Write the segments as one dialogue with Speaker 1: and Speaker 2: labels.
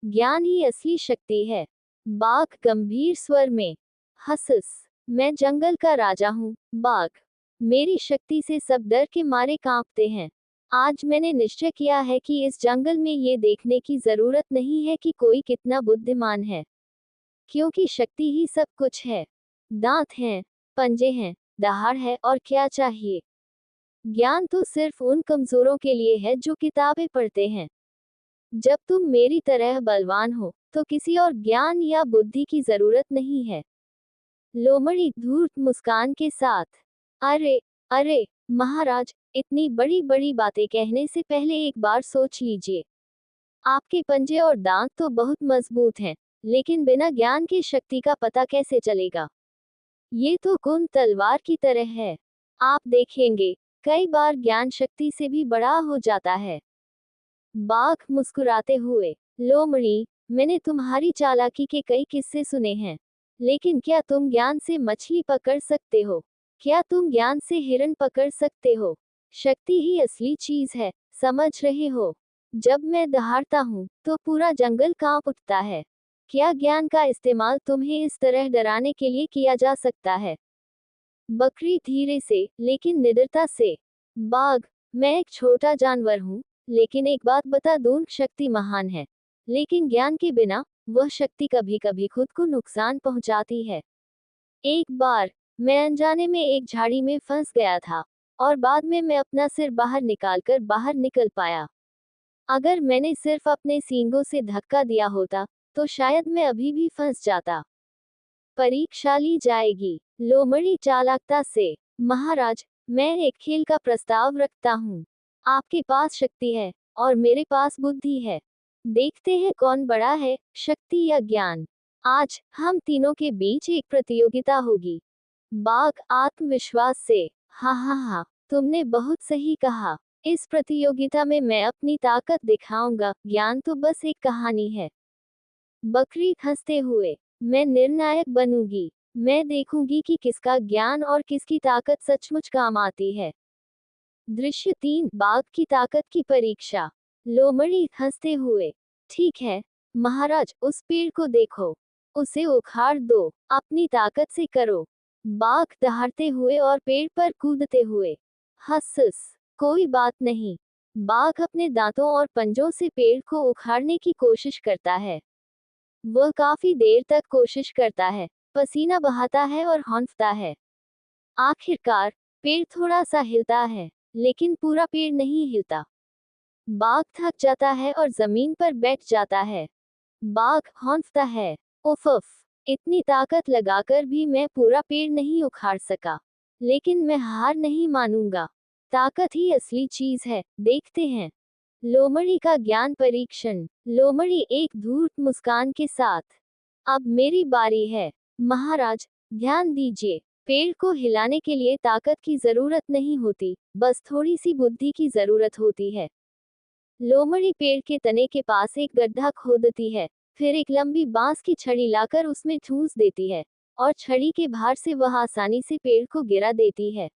Speaker 1: ज्ञान ही असली शक्ति है। बाघ गंभीर स्वर में, हसस, मैं जंगल का राजा हूँ, बाघ। मेरी शक्ति से सब डर के मारे कांपते हैं। आज मैंने निश्चय किया है कि इस जंगल में ये देखने की जरूरत नहीं है कि कोई कितना बुद्धिमान है, क्योंकि शक्ति ही सब कुछ है। दांत हैं, पंजे हैं, दहाड़ है, और क्या चाहिए। ज्ञान तो सिर्फ उन कमजोरों के लिए है जो किताबें पढ़ते हैं। जब तुम मेरी तरह बलवान हो, तो किसी और ज्ञान या बुद्धि की जरूरत नहीं है। लोमड़ी धूर्त मुस्कान के साथ, अरे अरे महाराज, इतनी बड़ी बड़ी बातें कहने से पहले एक बार सोच लीजिए। आपके पंजे और दांत तो बहुत मजबूत हैं, लेकिन बिना ज्ञान की शक्ति का पता कैसे चलेगा। ये तो कुंद तलवार की तरह है। आप देखेंगे, कई बार ज्ञान शक्ति से भी बड़ा हो जाता है। बाघ मुस्कुराते हुए, लोमड़ी, मैंने तुम्हारी चालाकी के कई किस्से सुने हैं, लेकिन क्या तुम ज्ञान से मछली पकड़ सकते हो? क्या तुम ज्ञान से हिरण पकड़ सकते हो? शक्ति ही असली चीज है, समझ रहे हो? जब मैं दहाड़ता हूँ, तो पूरा जंगल कांप उठता है। क्या ज्ञान का इस्तेमाल तुम्हें इस तरह डराने के लिए किया जा सकता है? बकरी धीरे से, लेकिन निडरता से, बाघ, मैं एक छोटा जानवर हूँ, लेकिन एक बात बता दूं, शक्ति महान है, लेकिन ज्ञान के बिना वह शक्ति कभी कभी खुद को नुकसान पहुंचाती है। एक बार मैं अनजाने में एक झाड़ी में फंस गया था, और बाद में मैं अपना सिर बाहर निकालकर बाहर निकल पाया। अगर मैंने सिर्फ अपने सींगों से धक्का दिया होता, तो शायद मैं अभी भी फंस जाता। परीक्षा ली जाएगी। लोमड़ी चालाकता से, महाराज, मैं एक खेल का प्रस्ताव रखता हूँ। आपके पास शक्ति है, और मेरे पास बुद्धि है। देखते हैं कौन बड़ा है, शक्ति या ज्ञान। आज हम तीनों के बीच एक प्रतियोगिता होगी। बाघ आत्मविश्वास से, हाँ हाँ हाँ, तुमने बहुत सही कहा। इस प्रतियोगिता में मैं अपनी ताकत दिखाऊंगा, ज्ञान तो बस एक कहानी है। बकरी हंसते हुए, मैं निर्णायक बनूंगी। मैं देखूंगी कि किसका ज्ञान और किसकी ताकत सचमुच काम आती है। दृश्य 3, बाघ की ताकत की परीक्षा। लोमड़ी हंसते हुए, ठीक है महाराज, उस पेड़ को देखो, उसे उखाड़ दो, अपनी ताकत से करो। बाघ दहाड़ते हुए और पेड़ पर कूदते हुए, हंस, कोई बात नहीं। बाघ अपने दांतों और पंजों से पेड़ को उखाड़ने की कोशिश करता है। वह काफी देर तक कोशिश करता है, पसीना बहाता है और हौंफता है। आखिरकार पेड़ थोड़ा सा हिलता है, लेकिन पूरा पेड़ नहीं हिलता। बाघ थक जाता है और जमीन पर बैठ जाता है। बाघ हौंफता है, उफ उफ, इतनी ताकत लगाकर भी मैं पूरा पेड़ नहीं उखाड़ सका, लेकिन मैं हार नहीं मानूंगा। ताकत ही असली चीज है, देखते हैं। लोमड़ी का ज्ञान परीक्षण। लोमड़ी एक धूर्त मुस्कान के साथ, अब मेरी बारी है। महाराज, ध्यान दीजिए, पेड़ को हिलाने के लिए ताकत की जरूरत नहीं होती, बस थोड़ी सी बुद्धि की जरूरत होती है। लोमड़ी पेड़ के तने के पास एक गड्ढा खोदती है, फिर एक लंबी बांस की छड़ी लाकर उसमें ठूंस देती है, और छड़ी के भार से वह आसानी से पेड़ को गिरा देती है।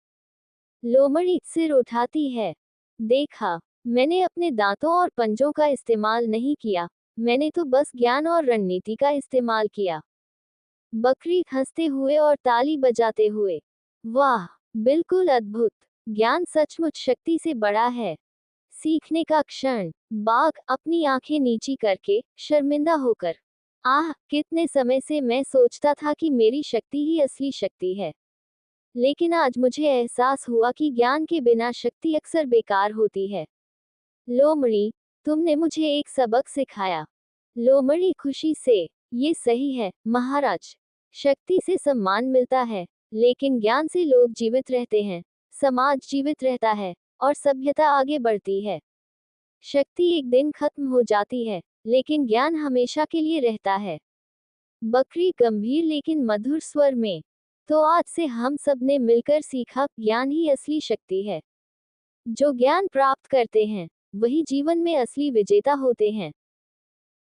Speaker 1: लोमड़ी सिर उठाती है, देखा, मैंने अपने दांतों और पंजों का इस्तेमाल नहीं किया, मैंने तो बस ज्ञान और रणनीति का इस्तेमाल किया। बकरी हंसते हुए और ताली बजाते हुए, वाह, बिल्कुल अद्भुत, ज्ञान सचमुच शक्ति से बड़ा है। सीखने का क्षण। बाघ अपनी आंखें नीची करके, शर्मिंदा होकर, आह, कितने समय से मैं सोचता था कि मेरी शक्ति ही असली शक्ति है, लेकिन आज मुझे एहसास हुआ कि ज्ञान के बिना शक्ति अक्सर बेकार होती है। लोमड़ी, तुमने मुझे एक सबक सिखाया। लोमड़ी खुशी से, ये सही है महाराज, शक्ति से सम्मान मिलता है, लेकिन ज्ञान से लोग जीवित रहते हैं, समाज जीवित रहता है, और सभ्यता आगे बढ़ती है। शक्ति एक दिन खत्म हो जाती है, लेकिन ज्ञान हमेशा के लिए रहता है। बकरी गंभीर लेकिन मधुर स्वर में, तो आज से हम सब ने मिलकर सीखा, ज्ञान ही असली शक्ति है। जो ज्ञान प्राप्त करते हैं, वही जीवन में असली विजेता होते हैं।